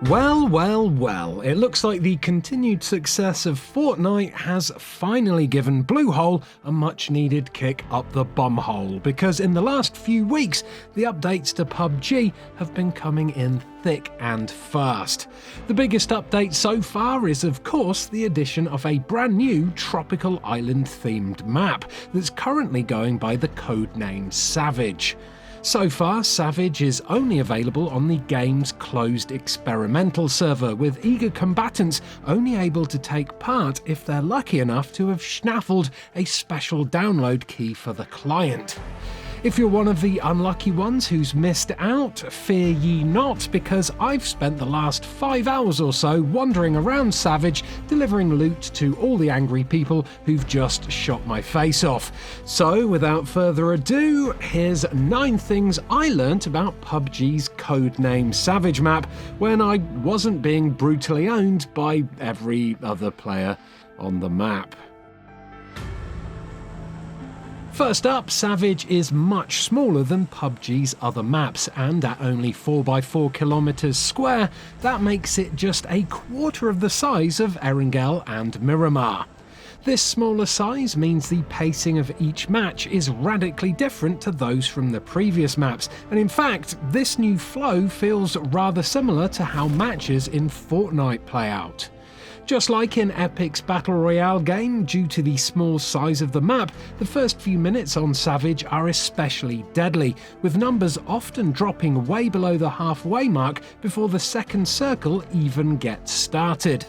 Well, it looks like the continued success of Fortnite has finally given Bluehole a much-needed kick up the bumhole, because in the last few weeks, the updates to PUBG have been coming in thick and fast. The biggest update so far is, of course, the addition of a brand new tropical island-themed map that's currently going by the codename Savage. So far, Savage is only available on the game's closed experimental server, with eager combatants only able to take part if they're lucky enough to have schnaffled a special download key for the client. If you're one of the unlucky ones who's missed out, fear ye not, because I've spent the last 5 hours or so wandering around Savage, delivering loot to all the angry people who've just shot my face off. So, without further ado, here's 9 things I learnt about PUBG's Codename Savage map when I wasn't being brutally owned by every other player on the map. First up, Savage is much smaller than PUBG's other maps, and at only 4x4 kilometers square, that makes it just a quarter of the size of Erangel and Miramar. This smaller size means the pacing of each match is radically different to those from the previous maps, and in fact, this new flow feels rather similar to how matches in Fortnite play out. Just like in Epic's Battle Royale game, due to the small size of the map, the first few minutes on Savage are especially deadly, with numbers often dropping way below the halfway mark before the second circle even gets started.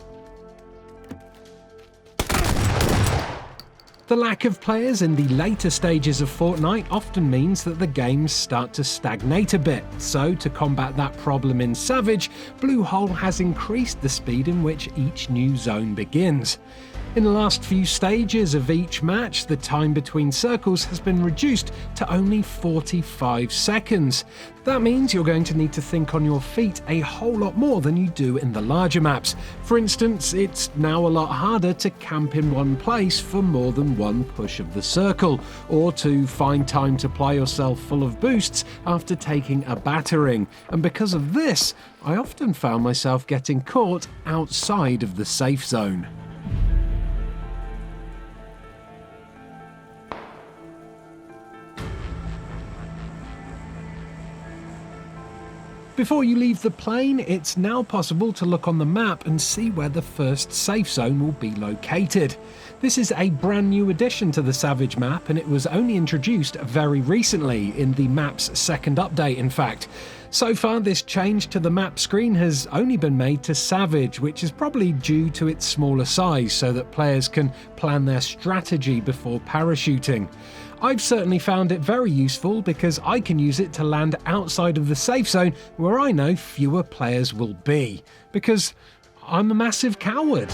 The lack of players in the later stages of Fortnite often means that the games start to stagnate a bit, so to combat that problem in Savage, Bluehole has increased the speed in which each new zone begins. In the last few stages of each match, the time between circles has been reduced to only 45 seconds. That means you're going to need to think on your feet a whole lot more than you do in the larger maps. For instance, it's now a lot harder to camp in one place for more than one push of the circle, or to find time to apply yourself full of boosts after taking a battering. And because of this, I often found myself getting caught outside of the safe zone. Before you leave the plane, it's now possible to look on the map and see where the first safe zone will be located. This is a brand new addition to the Savage map, and it was only introduced very recently, in the map's second update in fact. So far, this change to the map screen has only been made to Savage, which is probably due to its smaller size, so that players can plan their strategy before parachuting. I've certainly found it very useful because I can use it to land outside of the safe zone where I know fewer players will be, because I'm a massive coward.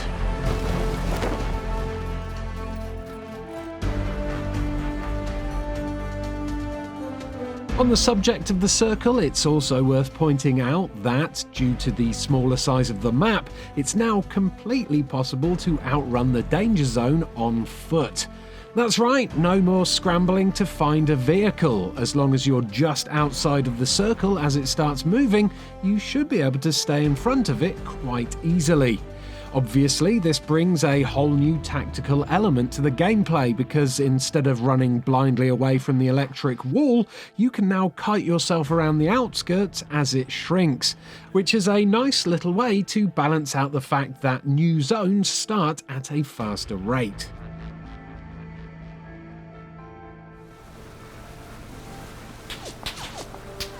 On the subject of the circle, it's also worth pointing out that, due to the smaller size of the map, it's now completely possible to outrun the danger zone on foot. That's right, no more scrambling to find a vehicle. As long as you're just outside of the circle as it starts moving, you should be able to stay in front of it quite easily. Obviously, this brings a whole new tactical element to the gameplay, because instead of running blindly away from the electric wall, you can now kite yourself around the outskirts as it shrinks, which is a nice little way to balance out the fact that new zones start at a faster rate.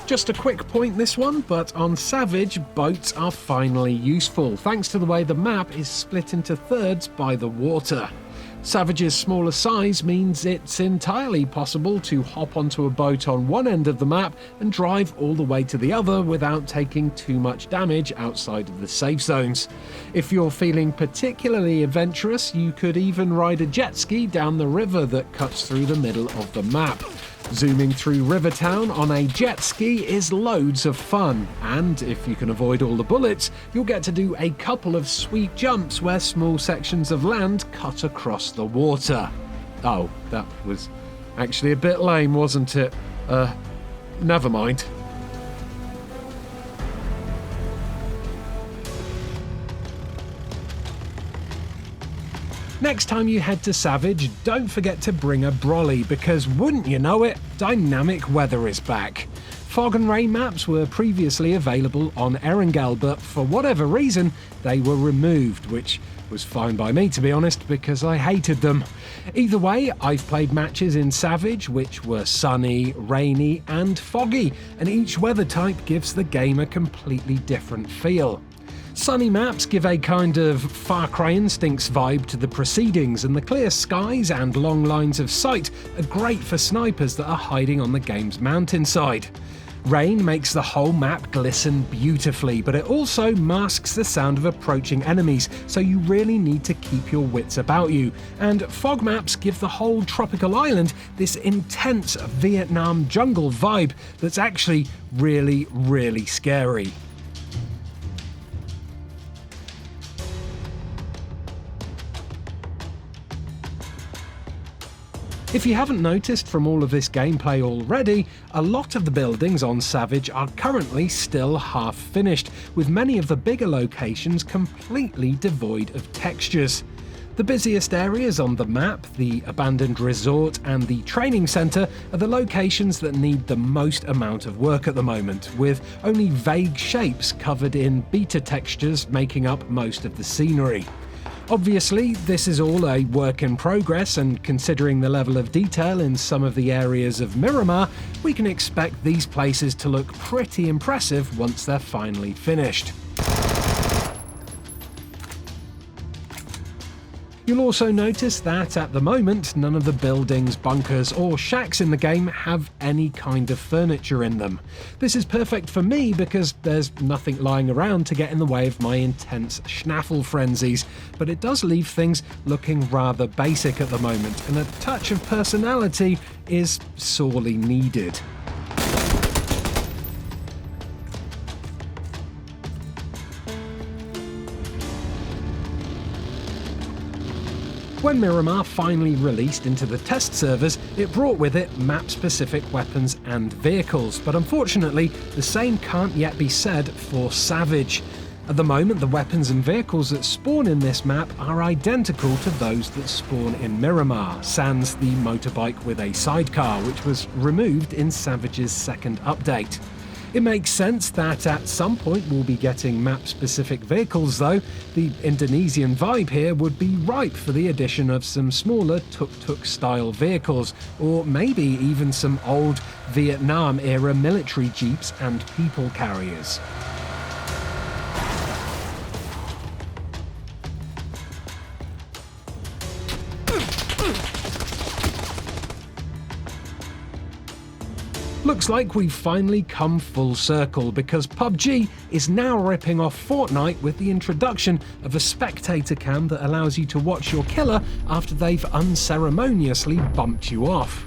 Just a quick point this one, but on Savage, boats are finally useful, thanks to the way the map is split into thirds by the water. Savage's smaller size means it's entirely possible to hop onto a boat on one end of the map and drive all the way to the other without taking too much damage outside of the safe zones. If you're feeling particularly adventurous, you could even ride a jet ski down the river that cuts through the middle of the map. Zooming through Rivertown on a jet ski is loads of fun, and if you can avoid all the bullets, you'll get to do a couple of sweet jumps where small sections of land cut across the water. Oh, that was actually a bit lame, wasn't it? Never mind. Next time you head to Savage, don't forget to bring a brolly because wouldn't you know it, dynamic weather is back. Fog and rain maps were previously available on Erangel, but for whatever reason, they were removed, which was fine by me to be honest, because I hated them. Either way, I've played matches in Savage which were sunny, rainy and foggy, and each weather type gives the game a completely different feel. Sunny maps give a kind of Far Cry Instincts vibe to the proceedings, and the clear skies and long lines of sight are great for snipers that are hiding on the game's mountainside. Rain makes the whole map glisten beautifully, but it also masks the sound of approaching enemies, so you really need to keep your wits about you. And fog maps give the whole tropical island this intense Vietnam jungle vibe that's actually really, really scary. If you haven't noticed from all of this gameplay already, a lot of the buildings on Savage are currently still half finished, with many of the bigger locations completely devoid of textures. The busiest areas on the map, the abandoned resort and the training centre, are the locations that need the most amount of work at the moment, with only vague shapes covered in beta textures making up most of the scenery. Obviously, this is all a work in progress, and considering the level of detail in some of the areas of Miramar, we can expect these places to look pretty impressive once they're finally finished. You'll also notice that at the moment, none of the buildings, bunkers or shacks in the game have any kind of furniture in them. This is perfect for me because there's nothing lying around to get in the way of my intense schnaffle frenzies, but it does leave things looking rather basic at the moment, and a touch of personality is sorely needed. When Miramar finally released into the test servers, it brought with it map-specific weapons and vehicles, but unfortunately, the same can't yet be said for Savage. At the moment, the weapons and vehicles that spawn in this map are identical to those that spawn in Miramar, sans the motorbike with a sidecar, which was removed in Savage's second update. It makes sense that at some point we'll be getting map-specific vehicles though. The Indonesian vibe here would be ripe for the addition of some smaller tuk-tuk style vehicles, or maybe even some old Vietnam-era military jeeps and people carriers. Looks like we've finally come full circle, because PUBG is now ripping off Fortnite with the introduction of a Spectator Cam that allows you to watch your killer after they've unceremoniously bumped you off.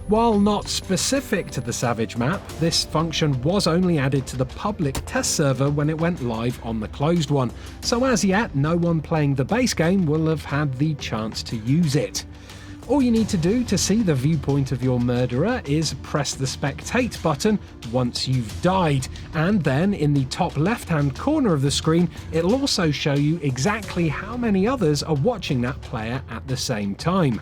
While not specific to the Savage map, this function was only added to the public test server when it went live on the closed one, so as yet no one playing the base game will have had the chance to use it. All you need to do to see the viewpoint of your murderer is press the spectate button once you've died, and then in the top left-hand corner of the screen it'll also show you exactly how many others are watching that player at the same time.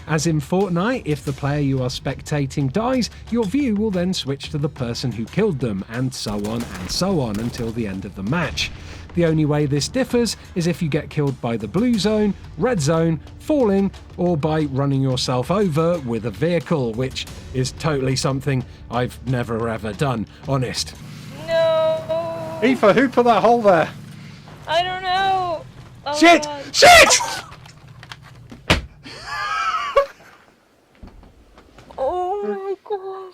As in Fortnite, if the player you are spectating dies, your view will then switch to the person who killed them, and so on until the end of the match. The only way this differs is if you get killed by the blue zone, red zone, falling, or by running yourself over with a vehicle, which is totally something I've never ever done, honest. No! Aoife, who put that hole there? I don't know! Oh Shit! God. Shit! Oh my God.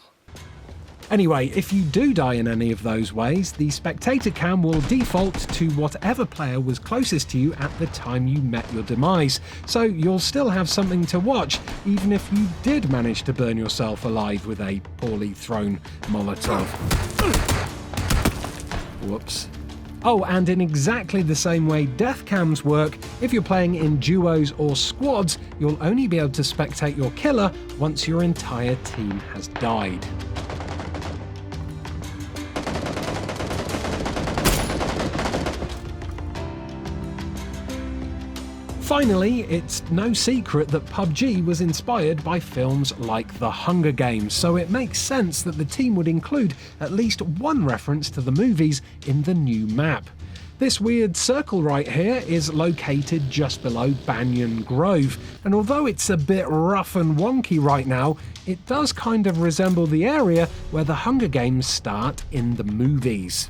Anyway, if you do die in any of those ways, the Spectator Cam will default to whatever player was closest to you at the time you met your demise, so you'll still have something to watch, even if you did manage to burn yourself alive with a poorly thrown Molotov. Whoops. Oh, and in exactly the same way death cams work, if you're playing in duos or squads, you'll only be able to spectate your killer once your entire team has died. Finally, it's no secret that PUBG was inspired by films like The Hunger Games, so it makes sense that the team would include at least one reference to the movies in the new map. This weird circle right here is located just below Banyan Grove, and although it's a bit rough and wonky right now, it does kind of resemble the area where the Hunger Games start in the movies.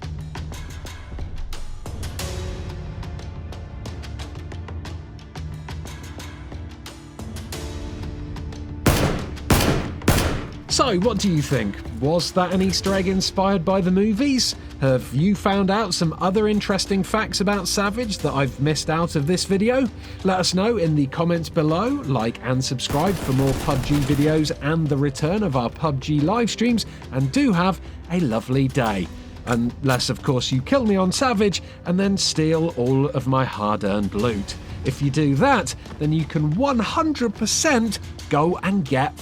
So, what do you think? Was that an Easter egg inspired by the movies? Have you found out some other interesting facts about Savage that I've missed out of this video? Let us know in the comments below, like and subscribe for more PUBG videos and the return of our PUBG live streams, and do have a lovely day. Unless, of course, you kill me on Savage and then steal all of my hard-earned loot. If you do that, then you can 100% go and get